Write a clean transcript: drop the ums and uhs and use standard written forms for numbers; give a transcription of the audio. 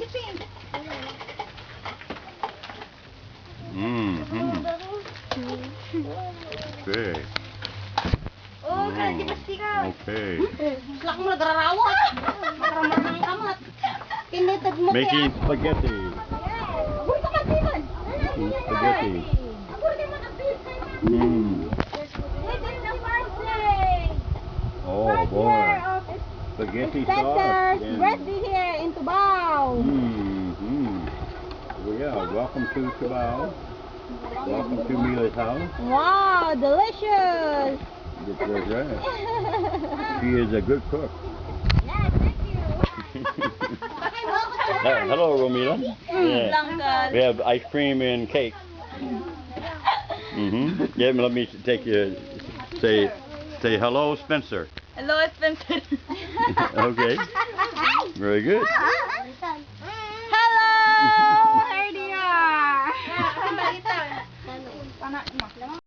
Okay. Oh, di pasti ka. Okay. Lak mo nagrarawa. Maraming amat. Kinitag mo Making spaghetti. Agur ka man. Making spaghetti. Agur di man ang Oh boy. Spaghetti sauce. birthday here in Tubao. Well, yeah, welcome to Tubao. Welcome to Mila's house. Wow, delicious. That's right. She is a good cook. Yeah, thank you. Hello, Romila. Yeah. We have ice cream and cake. Yeah, let me take you. Say hello, Spencer. Hello, Spencer. Okay. Very good. Hello, here they are.